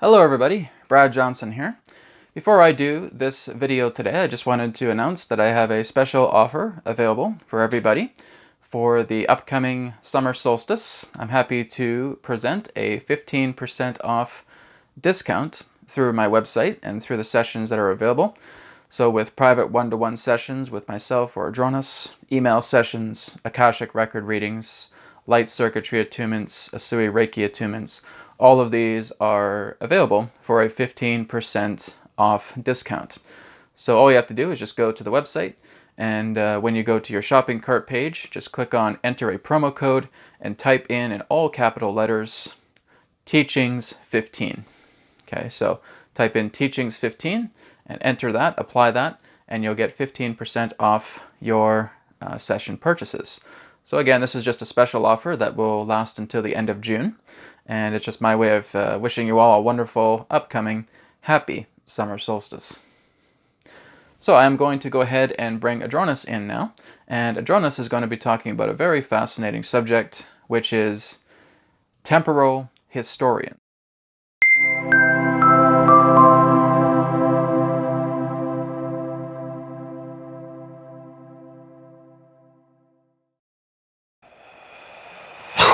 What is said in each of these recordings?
Hello everybody, Brad Johnson here. Before I do this video today, I just wanted to announce that I have a special offer available for everybody for the upcoming summer solstice. I'm happy to present a 15% off discount through my website and through the sessions that are available. So with private one-to-one sessions with myself or Adronis, email sessions, Akashic record readings, light circuitry attunements, Asui Reiki attunements, all of these are available for a 15% off discount. So all you have to do is just go to the website, and when you go to your shopping cart page, just click on enter a promo code and type in all capital letters, Teachings 15. Okay, so type in Teachings 15 and enter that, apply that, and you'll get 15% off your session purchases. So again, this is just a special offer that will last until the end of June. And it's just my way of wishing you all a wonderful, upcoming, happy summer solstice. So I'm going to go ahead and bring Adronis in now. And Adronis is going to be talking about a very fascinating subject, which is temporal historians.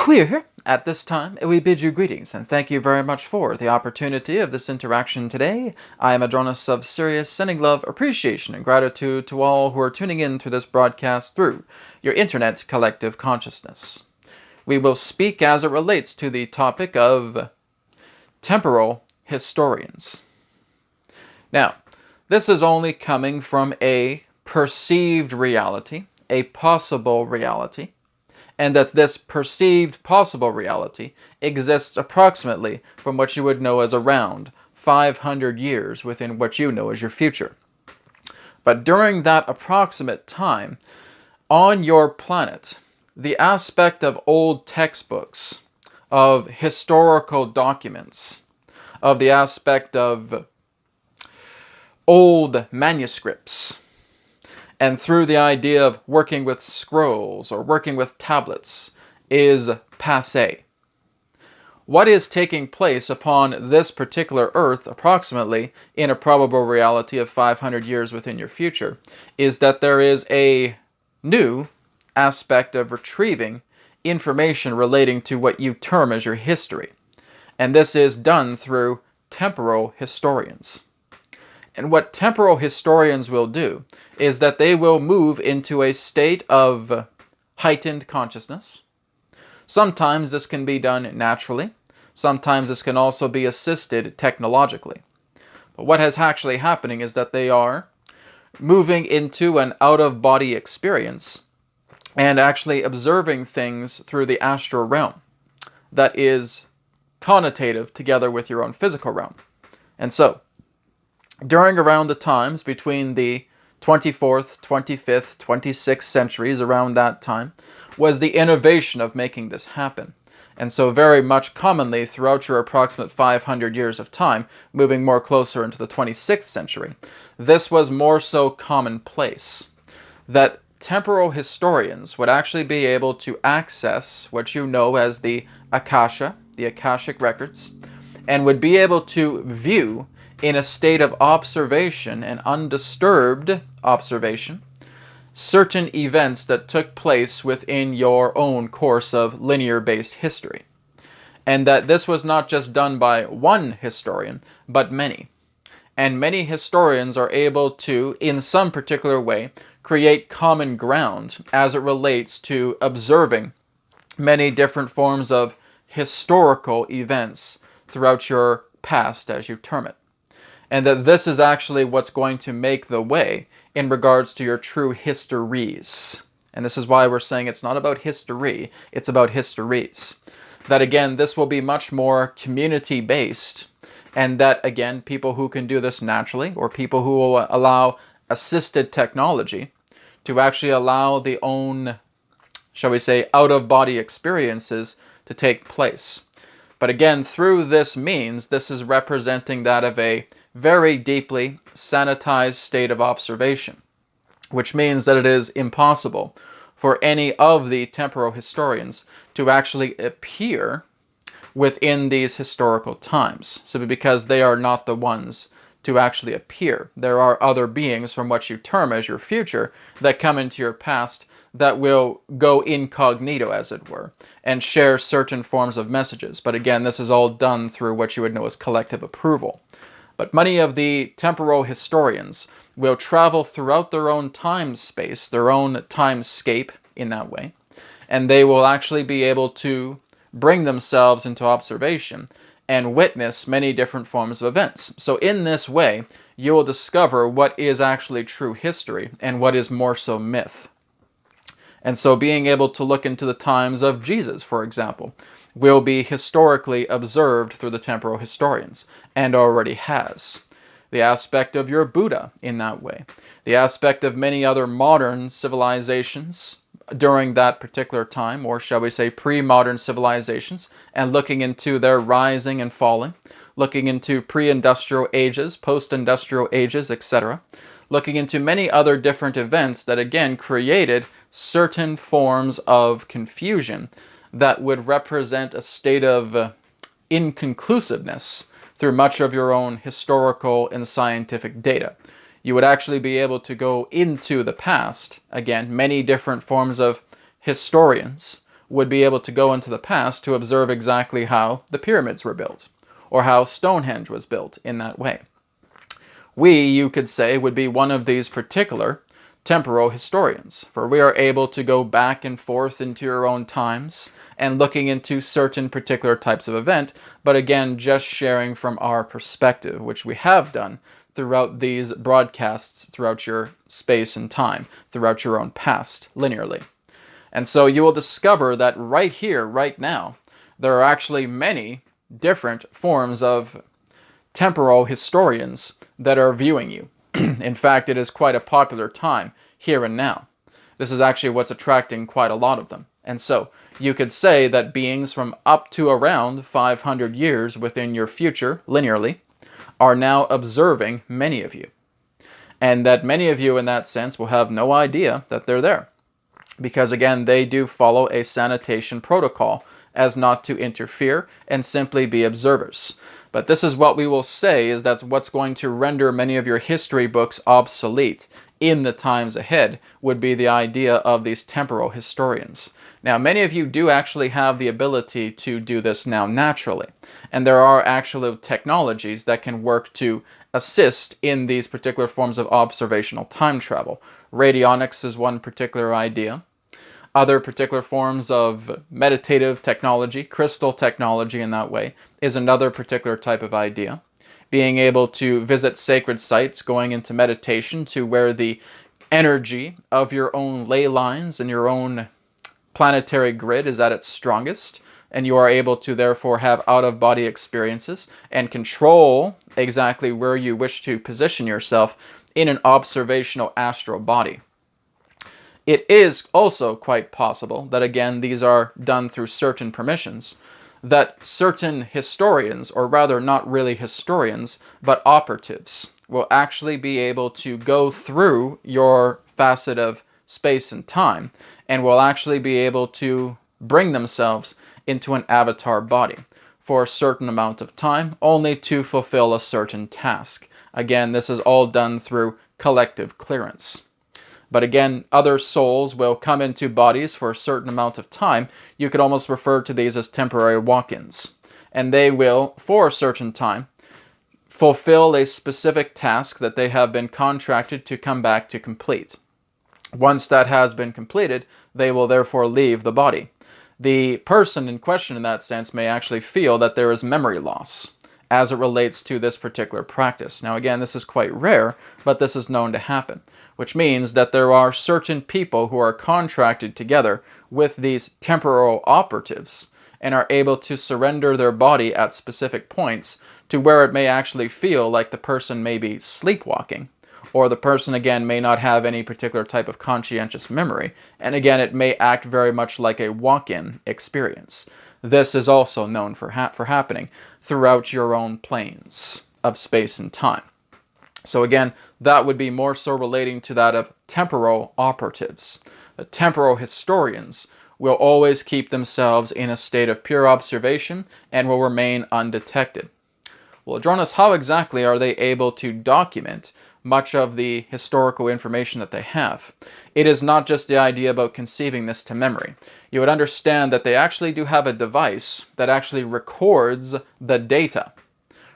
We are here at this time, and we bid you greetings, and thank you very much for the opportunity of this interaction today. I am Adronis of Sirius, sending love, appreciation, and gratitude to all who are tuning in to this broadcast through your internet collective consciousness. We will speak as it relates to the topic of temporal historians. Now, this is only coming from a perceived reality, a possible reality, and that this perceived possible reality exists approximately from what you would know as around 500 years within what you know as your future. But during that approximate time, on your planet, the aspect of old textbooks, of historical documents, of the aspect of old manuscripts, and through the idea of working with scrolls or working with tablets, is passé. What is taking place upon this particular Earth, approximately, in a probable reality of 500 years within your future, is that there is a new aspect of retrieving information relating to what you term as your history. And this is done through temporal historians. And what temporal historians will do is that they will move into a state of heightened consciousness. Sometimes this can be done naturally. Sometimes this can also be assisted technologically. But what is actually happening is that they are moving into an out-of-body experience and actually observing things through the astral realm that is connotative together with your own physical realm. And so, during around the times between the 24th, 25th, 26th centuries, around that time, was the innovation of making this happen. And so very much commonly throughout your approximate 500 years of time, moving more closer into the 26th century, this was more so commonplace, that temporal historians would actually be able to access what you know as the Akasha, the Akashic records, and would be able to view in a state of observation and undisturbed observation certain events that took place within your own course of linear-based history. And that this was not just done by one historian, but many. And many historians are able to, in some particular way, create common ground as it relates to observing many different forms of historical events throughout your past, as you term it. And that this is actually what's going to make the way in regards to your true histories. And this is why we're saying it's not about history, it's about histories. That again, this will be much more community-based, and that again, people who can do this naturally, or people who will allow assisted technology to actually allow the own, shall we say, out-of-body experiences to take place. But again, through this means, this is representing that of a very deeply sanitized state of observation, which means that it is impossible for any of the temporal historians to actually appear within these historical times, simply because they are not the ones to actually appear. There are other beings from what you term as your future that come into your past that will go incognito, as it were, and share certain forms of messages. But again, this is all done through what you would know as collective approval. But many of the temporal historians will travel throughout their own time space, their own timescape in that way, and they will actually be able to bring themselves into observation and witness many different forms of events. So in this way, you will discover what is actually true history and what is more so myth. And so being able to look into the times of Jesus, for example, will be historically observed through the temporal historians, and already has. The aspect of your Buddha in that way. The aspect of many other modern civilizations during that particular time, or shall we say pre-modern civilizations, and looking into their rising and falling, looking into pre-industrial ages, post-industrial ages, etc., looking into many other different events that again created certain forms of confusion that would represent a state of inconclusiveness through much of your own historical and scientific data. You would actually be able to go into the past. Again, many different forms of historians would be able to go into the past to observe exactly how the pyramids were built, or how Stonehenge was built in that way. We, you could say, would be one of these particular temporal historians, for we are able to go back and forth into your own times and looking into certain particular types of event, but again, just sharing from our perspective, which we have done throughout these broadcasts, throughout your space and time, throughout your own past, linearly. And so you will discover that right here, right now, there are actually many different forms of temporal historians that are viewing you. In fact, it is quite a popular time here and now. This is actually what's attracting quite a lot of them. And so you could say that beings from up to around 500 years within your future, linearly, are now observing many of you. And that many of you in that sense will have no idea that they're there. Because again, they do follow a sanitation protocol as not to interfere and simply be observers. But this is what we will say is that's what's going to render many of your history books obsolete in the times ahead, would be the idea of these temporal historians. Now, many of you do actually have the ability to do this now naturally, and there are actual technologies that can work to assist in these particular forms of observational time travel. Radionics is one particular idea. Other particular forms of meditative technology, crystal technology in that way, is another particular type of idea. Being able to visit sacred sites, going into meditation to where the energy of your own ley lines and your own planetary grid is at its strongest, and you are able to therefore have out-of-body experiences and control exactly where you wish to position yourself in an observational astral body. It is also quite possible that, again, these are done through certain permissions, that certain historians, or rather not really historians, but operatives, will actually be able to go through your facet of space and time, and will actually be able to bring themselves into an avatar body for a certain amount of time, only to fulfill a certain task. Again, this is all done through collective clearance. But again, other souls will come into bodies for a certain amount of time. You could almost refer to these as temporary walk-ins. And they will, for a certain time, fulfill a specific task that they have been contracted to come back to complete. Once that has been completed, they will therefore leave the body. The person in question in that sense may actually feel that there is memory loss as it relates to this particular practice. Now again, this is quite rare, but this is known to happen, which means that there are certain people who are contracted together with these temporal operatives and are able to surrender their body at specific points to where it may actually feel like the person may be sleepwalking, or the person again may not have any particular type of conscientious memory, and again it may act very much like a walk-in experience. This is also known for happening throughout your own planes of space and time. So again, that would be more so relating to that of temporal operatives. The temporal historians will always keep themselves in a state of pure observation and will remain undetected. Well, Adronis, how exactly are they able to document much of the historical information that they have? It is not just the idea about conceiving this to memory. You would understand that they actually do have a device that actually records the data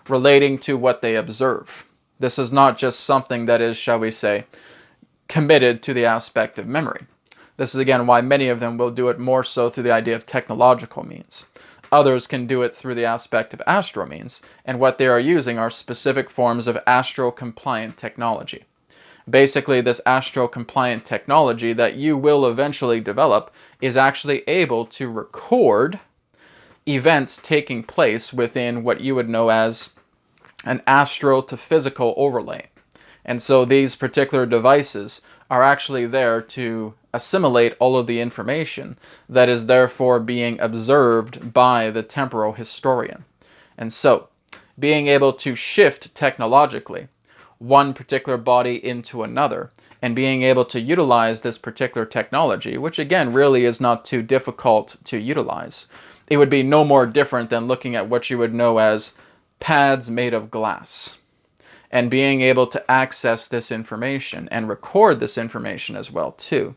relating to what they observe. This is not just something that is, shall we say, committed to the aspect of memory. This is again why many of them will do it more so through the idea of technological means. Others can do it through the aspect of astro means, and what they are using are specific forms of astro-compliant technology. Basically, this astro-compliant technology that you will eventually develop is actually able to record events taking place within what you would know as an astro to physical overlay. And so these particular devices are actually there to assimilate all of the information that is therefore being observed by the temporal historian. And so, being able to shift technologically one particular body into another, and being able to utilize this particular technology, which again really is not too difficult to utilize. It would be no more different than looking at what you would know as pads made of glass, and being able to access this information and record this information as well too,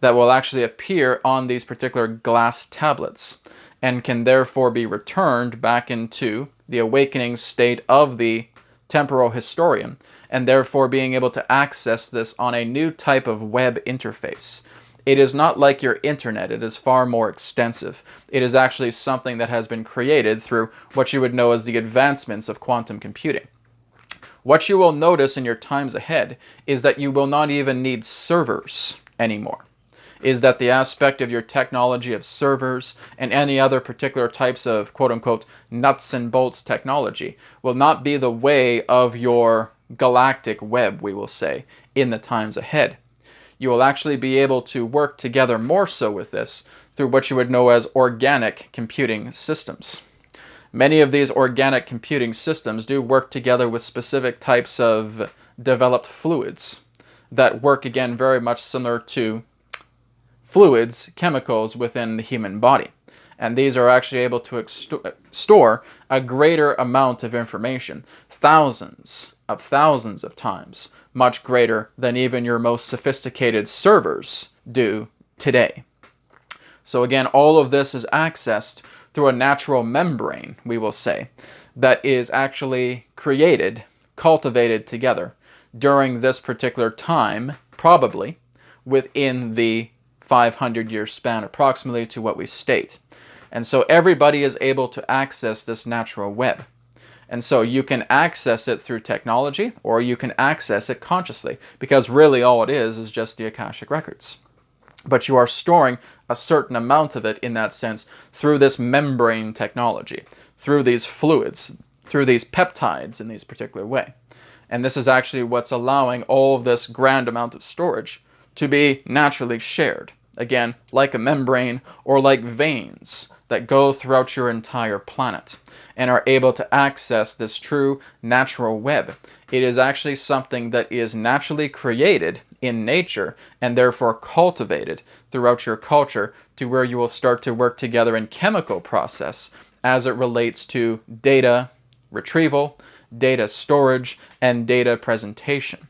that will actually appear on these particular glass tablets and can therefore be returned back into the awakening state of the temporal historian, and therefore being able to access this on a new type of web interface. It is not like your internet, it is far more extensive. It is actually something that has been created through what you would know as the advancements of quantum computing. What you will notice in your times ahead is that you will not even need servers anymore. Is that the aspect of your technology of servers and any other particular types of quote-unquote nuts and bolts technology will not be the way of your galactic web, we will say, in the times ahead. You will actually be able to work together more so with this through what you would know as organic computing systems. Many of these organic computing systems do work together with specific types of developed fluids that work again very much similar to fluids, chemicals within the human body. And these are actually able to store a greater amount of information, thousands of times, much greater than even your most sophisticated servers do today. So again, all of this is accessed through a natural membrane, we will say, that is actually created, cultivated together during this particular time, probably within the 500-year span approximately to what we state. And so everybody is able to access this natural web. And so you can access it through technology, or you can access it consciously, because really all it is just the Akashic Records. But you are storing a certain amount of it in that sense through this membrane technology, through these fluids, through these peptides in this particular way. And this is actually what's allowing all of this grand amount of storage to be naturally shared. Again, like a membrane or like veins that go throughout your entire planet and are able to access this true natural web. It is actually something that is naturally created in nature and therefore cultivated throughout your culture to where you will start to work together in chemical process as it relates to data retrieval, data storage, and data presentation.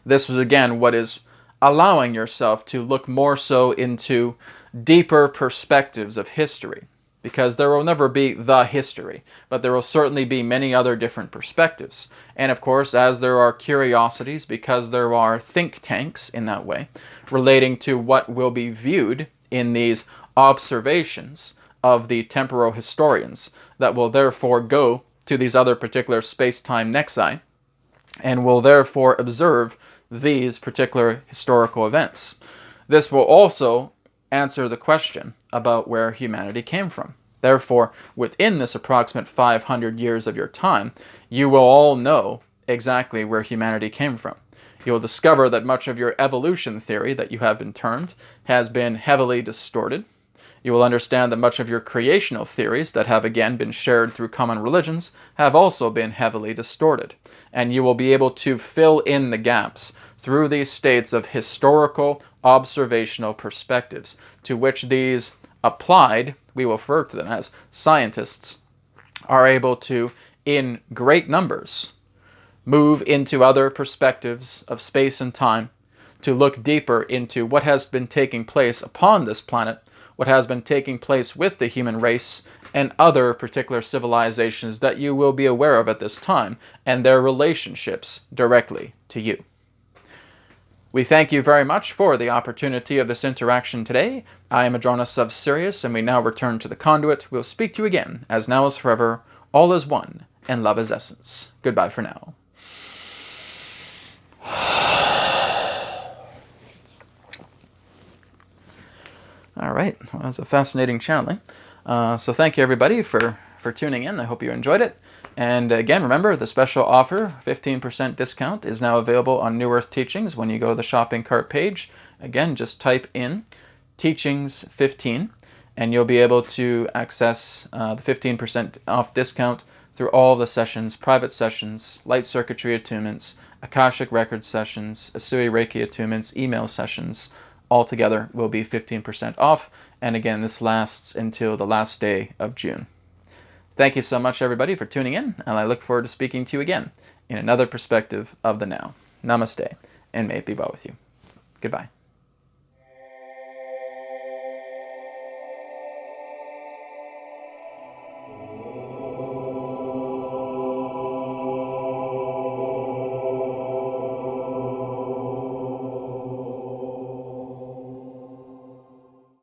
This is again what is allowing yourself to look more so into deeper perspectives of history, because there will never be the history, but there will certainly be many other different perspectives. And of course, as there are curiosities, because there are think tanks in that way, relating to what will be viewed in these observations of the temporal historians that will therefore go to these other particular space-time nexi and will therefore observe these particular historical events. This will also answer the question about where humanity came from. Therefore, within this approximate 500 years of your time, you will all know exactly where humanity came from. You will discover that much of your evolution theory that you have been termed has been heavily distorted. You will understand that much of your creational theories that have again been shared through common religions have also been heavily distorted. And you will be able to fill in the gaps through these states of historical observational perspectives, to which these applied, we will refer to them as scientists, are able to, in great numbers, move into other perspectives of space and time, to look deeper into what has been taking place upon this planet, what has been taking place with the human race, and other particular civilizations that you will be aware of at this time, and their relationships directly to you. We thank you very much for the opportunity of this interaction today. I am Adronis of Sirius, and we now return to the conduit. We'll speak to you again, as now is forever, all is one, and love is essence. Goodbye for now. All right, well, that was a fascinating channeling. So thank you, everybody, for tuning in. I hope you enjoyed it. And again, remember, the special offer, 15% discount, is now available on New Earth Teachings when you go to the shopping cart page. Again, just type in Teachings 15, and you'll be able to access the 15% off discount through all the sessions, private sessions, light circuitry attunements, Akashic Record sessions, Asui Reiki attunements, email sessions. Altogether will be 15% off. And again, this lasts until the last day of June. Thank you so much, everybody, for tuning in, and I look forward to speaking to you again in another perspective of the now. Namaste, and may it be well with you. Goodbye.